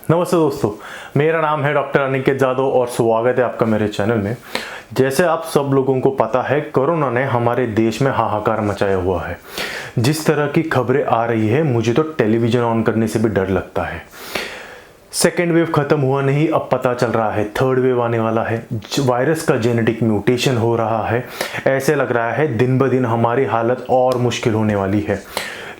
नमस्ते दोस्तों, मेरा नाम है डॉक्टर अनिकेत जादव और स्वागत है आपका मेरे चैनल में। जैसे आप सब लोगों को पता है, कोरोना ने हमारे देश में हाहाकार मचाया हुआ है। जिस तरह की खबरें आ रही है, मुझे तो टेलीविज़न ऑन करने से भी डर लगता है। सेकेंड वेव खत्म हुआ नहीं, अब पता चल रहा है थर्ड वेव आने वाला है। वायरस का जेनेटिक म्यूटेशन हो रहा है। ऐसे लग रहा है दिन ब दिन हमारी हालत और मुश्किल होने वाली है।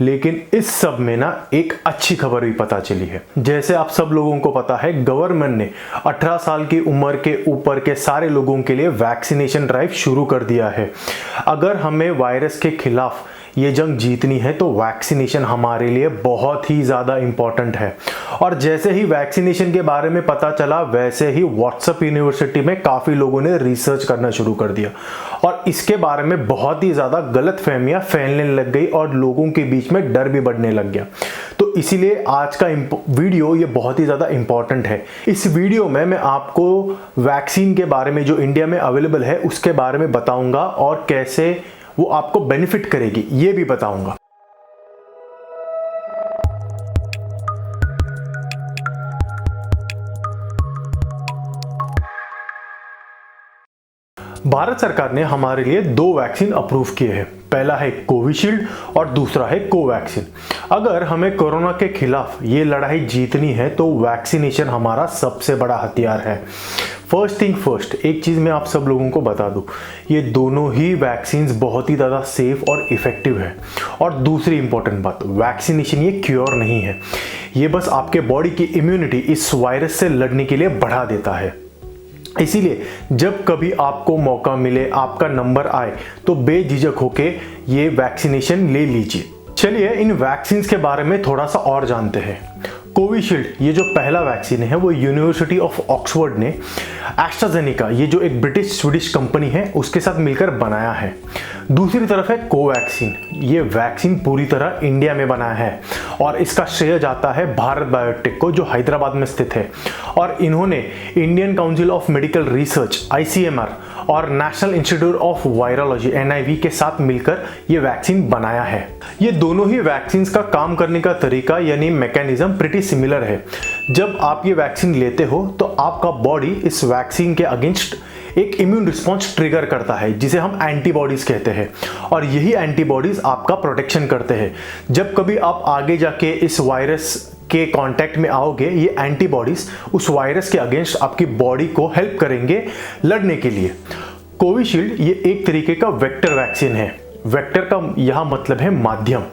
लेकिन इस सब में ना एक अच्छी खबर भी पता चली है। जैसे आप सब लोगों को पता है, गवर्नमेंट ने 18 साल की उम्र के ऊपर के सारे लोगों के लिए वैक्सीनेशन ड्राइव शुरू कर दिया है। अगर हमें वायरस के खिलाफ ये जंग जीतनी है तो वैक्सीनेशन हमारे लिए बहुत ही ज़्यादा इम्पॉर्टेंट है। और जैसे ही वैक्सीनेशन के बारे में पता चला, वैसे ही व्हाट्सएप यूनिवर्सिटी में काफ़ी लोगों ने रिसर्च करना शुरू कर दिया और इसके बारे में बहुत ही ज़्यादा गलत फहमियाँ फैलने लग गई और लोगों के बीच में डर भी बढ़ने लग गया। तो इसीलिए आज का वीडियो ये बहुत ही ज़्यादा इम्पॉर्टेंट है। इस वीडियो में मैं आपको वैक्सीन के बारे में जो इंडिया में अवेलेबल है उसके बारे में बताऊँगा और कैसे वो आपको बेनिफिट करेगी ये भी बताऊंगा। भारत सरकार ने हमारे लिए दो वैक्सीन अप्रूव किए हैं। पहला है कोविशील्ड और दूसरा है कोवैक्सीन। अगर हमें कोरोना के खिलाफ ये लड़ाई जीतनी है तो वैक्सीनेशन हमारा सबसे बड़ा हथियार है। फर्स्ट थिंग फर्स्ट, एक चीज़ मैं आप सब लोगों को बता दूं, ये दोनों ही वैक्सीन्स बहुत ही ज़्यादा सेफ और इफ़ेक्टिव है। और दूसरी इंपॉर्टेंट बात, वैक्सीनेशन ये क्योर नहीं है, ये बस आपके बॉडी की इम्यूनिटी इस वायरस से लड़ने के लिए बढ़ा देता है। इसीलिए जब कभी आपको मौका मिले, आपका नंबर आए, तो बेझिझक होके ये वैक्सीनेशन ले लीजिए। चलिए इन वैक्सीन के बारे में थोड़ा सा और जानते हैं। कोविशील्ड ये जो पहला वैक्सीन है वो यूनिवर्सिटी ऑफ ऑक्सफोर्ड ने एस्ट्राजेनेका, ये जो एक ब्रिटिश स्वीडिश कंपनी है, उसके साथ मिलकर बनाया है। दूसरी तरफ है कोवैक्सीन, ये वैक्सीन पूरी तरह इंडिया में बना है और इसका श्रेय जाता है भारत बायोटेक को, जो हैदराबाद में स्थित है। और इन्होंने Indian council of medical research ICMR और national institute of virology NIV के साथ मिलकर ये वैक्सीन बनाया है। ये दोनों ही वैक्सीन का काम करने का तरीका यानी मैकेनिज्म प्रिटी सिमिलर है। जब आप ये वैक्सीन लेते हो तो आपका बॉडी इस वैक्सीन के अगेंस्ट एक इम्यून रिस्पॉन्स ट्रिगर करता है, जिसे हम एंटीबॉडीज कहते हैं। और यही एंटीबॉडीज आपका प्रोटेक्शन करते हैं। जब कभी आप आगे जाके इस वायरस के कांटेक्ट में आओगे, ये एंटीबॉडीज उस वायरस के अगेंस्ट आपकी बॉडी को हेल्प करेंगे लड़ने के लिए। कोविशील्ड ये एक तरीके का वेक्टर वैक्सीन है। वेक्टर का यहाँ मतलब है माध्यम,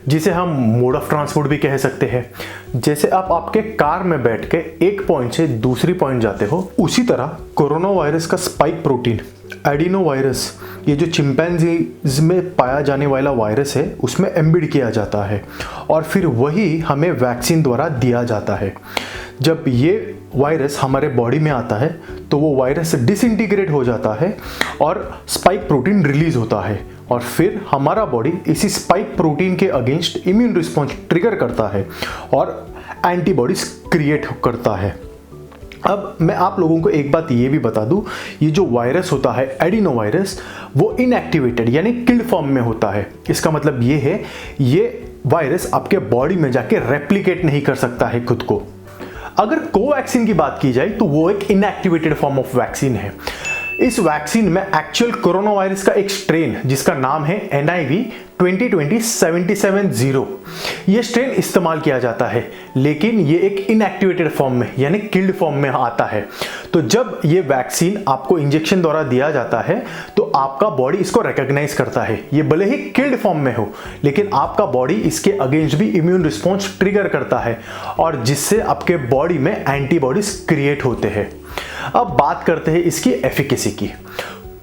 जिसे हम मोड ऑफ ट्रांसपोर्ट भी कह सकते हैं। जैसे आप आपके कार में बैठ के एक पॉइंट से दूसरी पॉइंट जाते हो, उसी तरह कोरोना वायरस का स्पाइक प्रोटीन एडिनो वायरस, ये जो चिंपैंजीज में पाया जाने वाला वायरस है, उसमें एम्बिड किया जाता है और फिर वही हमें वैक्सीन द्वारा दिया जाता है। जब ये वायरस हमारे बॉडी में आता है तो वो वायरस डिसइंटीग्रेट हो जाता है और स्पाइक प्रोटीन रिलीज होता है और फिर हमारा बॉडी इसी स्पाइक प्रोटीन के अगेंस्ट इम्यून रिस्पॉन्स ट्रिगर करता है और एंटीबॉडीज क्रिएट करता है। अब मैं आप लोगों को एक बात ये भी बता दूं, ये जो वायरस होता है एडिनो वायरस, वो इनएक्टिवेटेड यानी किल्ड फॉर्म में होता है। इसका मतलब ये है, ये वायरस आपके बॉडी में जाके रेप्लिकेट नहीं कर सकता है खुद को। अगर कोवैक्सीन की बात की जाए तो वो एक इनएक्टिवेटेड फॉर्म ऑफ वैक्सीन है। इस वैक्सीन में एक्चुअल कोरोना वायरस का एक स्ट्रेन, जिसका नाम है NIV 2020-770, ये स्ट्रेन इस्तेमाल किया जाता है, लेकिन ये एक इनएक्टिवेटेड फॉर्म में यानी किल्ड फॉर्म में आता है। तो जब ये वैक्सीन आपको इंजेक्शन द्वारा दिया जाता है तो आपका बॉडी इसको रिकॉग्नाइज करता है। ये भले ही किल्ड फॉर्म में हो, लेकिन आपका बॉडी इसके अगेंस्ट भी इम्यून रिस्पॉन्स ट्रिगर करता है और जिससे आपके बॉडी में एंटीबॉडीज क्रिएट होते हैं। अब बात करते हैं इसकी एफिकेसी की।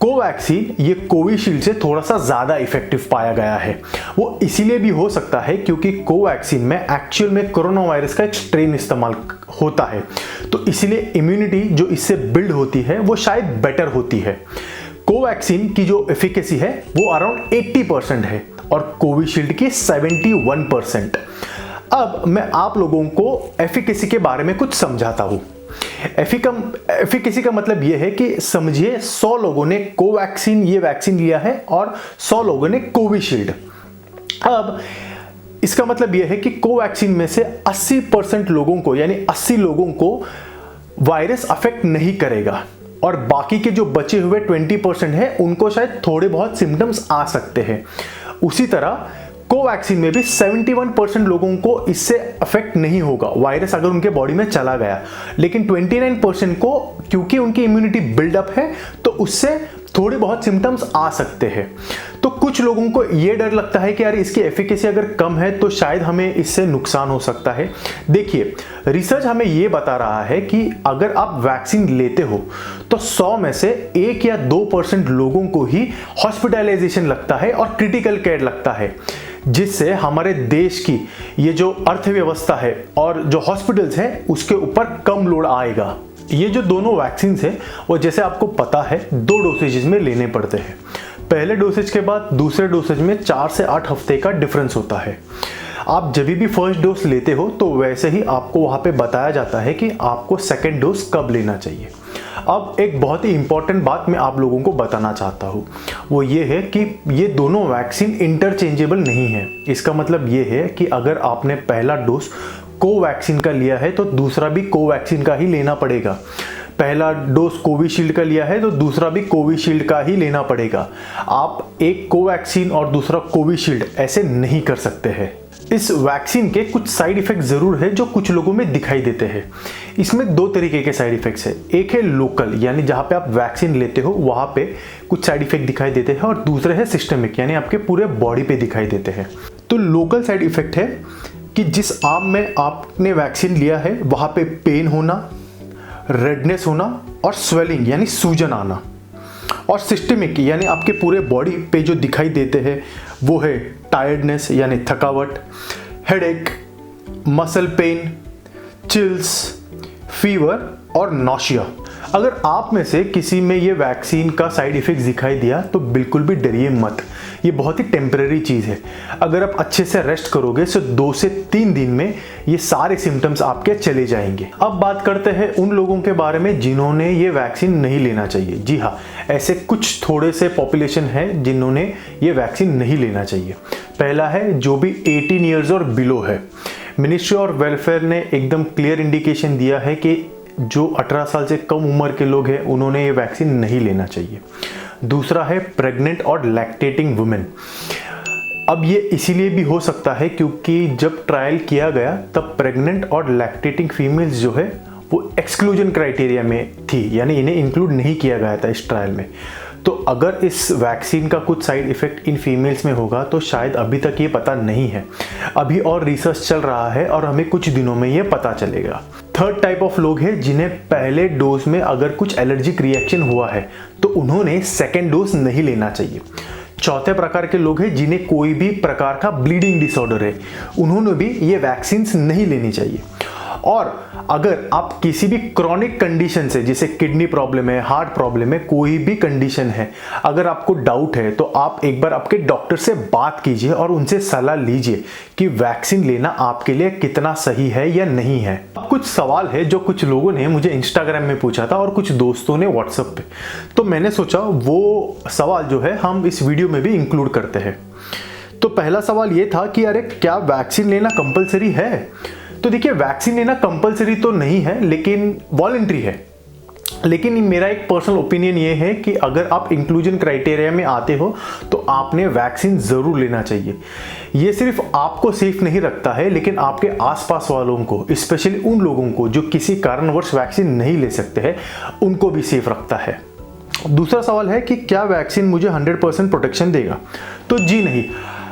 कोवैक्सीन ये कोविशील्ड से थोड़ा सा ज़्यादा इफेक्टिव पाया गया है। वो इसीलिए भी हो सकता है क्योंकि कोवैक्सीन में एक्चुअल में कोरोना वायरस का एक स्ट्रेन इस्तेमाल होता है, तो इसीलिए इम्यूनिटी जो इससे बिल्ड होती है वो शायद बेटर होती है। कोवैक्सीन की जो एफिकेसी है वो अराउंड 80% है और कोविशील्ड की 71%। अब मैं आप लोगों को एफिकेसी के बारे में कुछ समझाता हूँ। एफिकेसी का मतलब यह है कि समझिए 100 लोगों ने कोवैक्सीन ये वैक्सीन लिया है और 100 लोगों ने कोविशील्ड। अब इसका मतलब यह है कि कोवैक्सीन में से 80% लोगों को, यानी 80 लोगों को वायरस अफेक्ट नहीं करेगा और बाकी के जो बचे हुए 20% है उनको शायद थोड़े बहुत सिम्टम्स आ सकते हैं। उसी तरह कोवैक्सीन में भी 71% लोगों को इससे अफेक्ट नहीं होगा वायरस अगर उनके बॉडी में चला गया, लेकिन 29% को क्योंकि उनकी इम्यूनिटी बिल्डअप है तो उससे थोड़े बहुत सिम्टम्स आ सकते हैं। तो कुछ लोगों को ये डर लगता है कि यार इसकी एफिकेसी अगर कम है तो शायद हमें इससे नुकसान हो सकता है। देखिए, रिसर्च हमें ये बता रहा है कि अगर आप वैक्सीन लेते हो तो 100 में से 1 या 2% लोगों को ही हॉस्पिटलाइजेशन लगता है और क्रिटिकल केयर लगता है, जिससे हमारे देश की ये जो अर्थव्यवस्था है और जो हॉस्पिटल्स हैं उसके ऊपर कम लोड आएगा। ये जो दोनों वैक्सीन है वो जैसे आपको पता है 2 डोसेजेस में लेने पड़ते हैं। पहले डोसेज के बाद दूसरे डोसेज में 4 से 8 हफ्ते का डिफरेंस होता है। आप जब भी फर्स्ट डोज लेते हो तो वैसे ही आपको वहाँ पे बताया जाता है कि आपको सेकेंड डोज कब लेना चाहिए। अब एक बहुत ही इंपॉर्टेंट बात मैं आप लोगों को बताना चाहता हूँ, वो ये है कि ये दोनों वैक्सीन इंटरचेंजेबल नहीं है। इसका मतलब ये है कि अगर आपने पहला डोज कोवैक्सीन का लिया है तो दूसरा भी कोवैक्सीन का ही लेना पड़ेगा। पहला डोज कोविशील्ड का लिया है तो दूसरा भी कोविशील्ड का ही लेना पड़ेगा। आप एक कोवैक्सीन और दूसरा कोविशील्ड ऐसे नहीं कर सकते हैं। इस वैक्सीन के कुछ साइड इफेक्ट जरूर है जो कुछ लोगों में दिखाई देते हैं। इसमें 2 तरीके के साइड इफेक्ट्स है। एक है लोकल, यानी जहाँ पे आप वैक्सीन लेते हो वहाँ पे कुछ साइड इफेक्ट दिखाई देते हैं, और दूसरे है सिस्टमिक, यानी आपके पूरे बॉडी पे दिखाई देते हैं। तो लोकल साइड इफेक्ट है कि जिस आर्म में आपने वैक्सीन लिया है वहाँ पे पेन होना, रेडनेस होना और स्वेलिंग यानी सूजन आना। और सिस्टमिक यानी आपके पूरे बॉडी पे जो दिखाई देते हैं वो है टायर्डनेस यानी थकावट, headache, muscle pain, chills, fever और नॉशिया। अगर आप में से किसी में ये वैक्सीन का साइड इफेक्ट दिखाई दिया तो बिल्कुल भी डरिए मत, ये बहुत ही टेम्परेरी चीज़ है। अगर आप अच्छे से रेस्ट करोगे तो 2 से 3 दिन में ये सारे सिम्टम्स आपके चले जाएंगे। अब बात करते हैं उन लोगों के बारे में जिन्होंने ये वैक्सीन नहीं लेना चाहिए। जी हाँ, ऐसे कुछ थोड़े से पॉपुलेशन है जिन्होंने ये वैक्सीन नहीं लेना चाहिए। पहला है जो भी 18 ईयर्स और बिलो है। मिनिस्ट्री ऑफ वेलफेयर ने एकदम क्लियर इंडिकेशन दिया है कि जो 18 साल से कम उम्र के लोग हैं उन्होंने ये वैक्सीन नहीं लेना चाहिए। दूसरा है प्रेग्नेंट और लैक्टेटिंग वुमेन। अब ये इसीलिए भी हो सकता है क्योंकि जब ट्रायल किया गया तब प्रेग्नेंट और लैक्टेटिंग फीमेल्स जो है वो एक्सक्लूजन क्राइटेरिया में थी, यानी इन्हें इंक्लूड नहीं किया गया था इस ट्रायल में। तो अगर इस वैक्सीन का कुछ साइड इफेक्ट इन फीमेल्स में होगा तो शायद अभी तक ये पता नहीं है। अभी और रिसर्च चल रहा है और हमें कुछ दिनों में ये पता चलेगा। थर्ड टाइप ऑफ लोग हैं जिन्हें पहले डोज में अगर कुछ एलर्जिक रिएक्शन हुआ है तो उन्होंने सेकेंड डोज नहीं लेना चाहिए। चौथे प्रकार के लोग हैं जिन्हें कोई भी प्रकार का ब्लीडिंग डिसऑर्डर है, उन्होंने भी ये वैक्सीन नहीं लेनी चाहिए। और अगर आप किसी भी क्रॉनिक कंडीशन से, जैसे किडनी प्रॉब्लम है, हार्ट प्रॉब्लम है, कोई भी कंडीशन है, अगर आपको डाउट है तो आप एक बार आपके डॉक्टर से बात कीजिए और उनसे सलाह लीजिए कि वैक्सीन लेना आपके लिए कितना सही है या नहीं है। अब कुछ सवाल है जो कुछ लोगों ने मुझे इंस्टाग्राम में पूछा था और कुछ दोस्तों ने व्हाट्सएप पे, तो मैंने सोचा वो सवाल जो है हम इस वीडियो में भी इंक्लूड करते हैं। तो पहला सवाल ये था कि अरे क्या वैक्सीन लेना कंपलसरी है? तो देखिए, वैक्सीन लेना कंपलसरी तो नहीं है लेकिन वॉलंटरी है। लेकिन मेरा एक पर्सनल ओपिनियन ये है कि अगर आप इंक्लूजन क्राइटेरिया में आते हो तो आपने वैक्सीन ज़रूर लेना चाहिए। ये सिर्फ आपको सेफ नहीं रखता है लेकिन आपके आसपास वालों को, स्पेशली उन लोगों को जो किसी कारणवश वैक्सीन नहीं ले सकते हैं, उनको भी सेफ रखता है। दूसरा सवाल है कि क्या वैक्सीन मुझे 100% प्रोटेक्शन देगा? तो जी नहीं,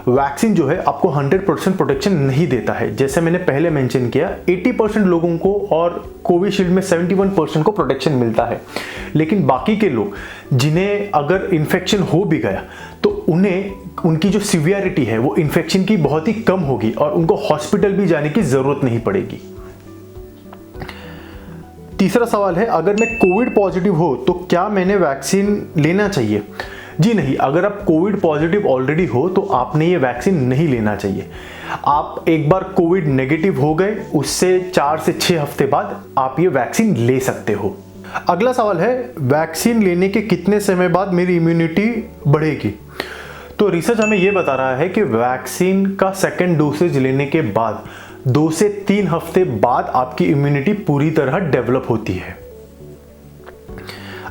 वैक्सीन जो है आपको 100% प्रोटेक्शन नहीं देता है। जैसे मैंने पहले मेंशन किया, 80% लोगों को और कोविशील्ड में 71% को प्रोटेक्शन मिलता है। लेकिन बाकी के लोग जिन्हें अगर इन्फेक्शन हो भी गया तो उन्हें उनकी जो सिवियरिटी है वो इन्फेक्शन की बहुत ही कम होगी और उनको हॉस्पिटल भी जाने की ज़रूरत नहीं पड़ेगी। तीसरा सवाल है, अगर मैं कोविड पॉजिटिव हो तो क्या मैंने वैक्सीन लेना चाहिए? जी नहीं, अगर आप कोविड पॉजिटिव ऑलरेडी हो तो आपने ये वैक्सीन नहीं लेना चाहिए। आप एक बार कोविड नेगेटिव हो गए, उससे 4 से 6 हफ्ते बाद आप ये वैक्सीन ले सकते हो। अगला सवाल है, वैक्सीन लेने के कितने समय बाद मेरी इम्यूनिटी बढ़ेगी? तो रिसर्च हमें ये बता रहा है कि वैक्सीन का सेकेंड डोसेज लेने के बाद 2 से 3 हफ्ते बाद आपकी इम्यूनिटी पूरी तरह डेवलप होती है।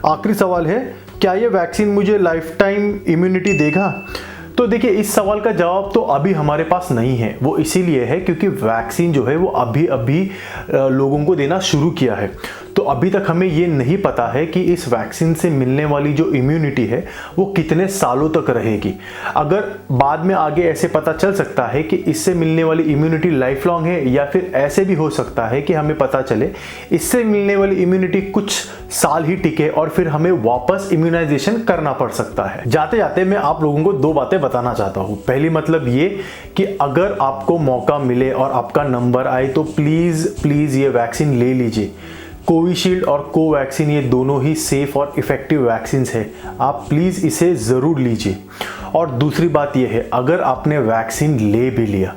आखिरी सवाल है, क्या ये वैक्सीन मुझे लाइफ टाइम इम्यूनिटी देगा? तो देखिए, इस सवाल का जवाब तो अभी हमारे पास नहीं है। वो इसीलिए है क्योंकि वैक्सीन जो है वो अभी लोगों को देना शुरू किया है। तो अभी तक हमें ये नहीं पता है कि इस वैक्सीन से मिलने वाली जो इम्यूनिटी है वो कितने सालों तक रहेगी। अगर बाद में आगे ऐसे पता चल सकता है कि इससे मिलने वाली इम्यूनिटी लाइफ लॉन्ग है, या फिर ऐसे भी हो सकता है कि हमें पता चले इससे मिलने वाली इम्यूनिटी कुछ साल ही टिके और फिर हमें वापस इम्यूनाइजेशन करना पड़ सकता है। जाते जाते मैं आप लोगों को 2 बातें बताना चाहता हूँ। पहली मतलब ये कि अगर आपको मौका मिले और आपका नंबर आए तो प्लीज़ ये वैक्सीन ले लीजिए। कोविशील्ड और कोवैक्सीन ये दोनों ही सेफ और इफ़ेक्टिव वैक्सीन्स है, आप प्लीज़ इसे ज़रूर लीजिए। और दूसरी बात ये है, अगर आपने वैक्सीन ले भी लिया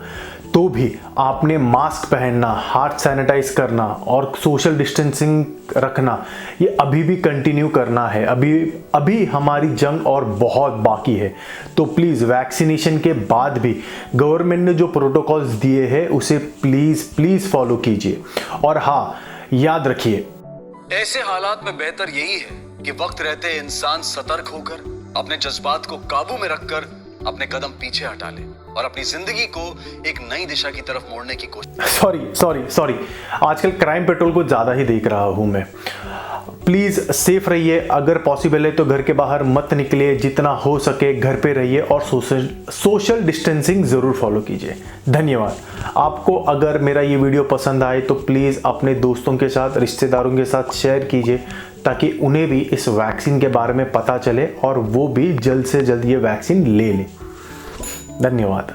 तो भी आपने मास्क पहनना, हाथ सैनिटाइज करना और सोशल डिस्टेंसिंग रखना ये अभी भी कंटिन्यू करना है। अभी हमारी जंग और बहुत बाकी है। तो प्लीज़ वैक्सीनेशन के बाद भी गवर्नमेंट ने जो प्रोटोकॉल्स दिए हैं उसे प्लीज़ फॉलो कीजिए। और हाँ, याद रखिए, ऐसे हालात में बेहतर यही है कि वक्त रहते इंसान सतर्क होकर अपने जज्बात को काबू में रखकर अपने कदम पीछे हटा ले और अपनी जिंदगी को एक नई दिशा की तरफ मोड़ने की कोशिश। सॉरी, आजकल क्राइम पेट्रोल को ज़्यादा ही देख रहा हूँ मैं। प्लीज़ सेफ रहिए, अगर पॉसिबल है तो घर के बाहर मत निकलिए, जितना हो सके घर पे रहिए और सोशल डिस्टेंसिंग ज़रूर फॉलो कीजिए। धन्यवाद। आपको अगर मेरा ये वीडियो पसंद आए तो प्लीज़ अपने दोस्तों के साथ, रिश्तेदारों के साथ शेयर कीजिए ताकि उन्हें भी इस वैक्सीन के बारे में पता चले और वो भी जल्द से जल्द ये वैक्सीन ले लें। धन्यवाद।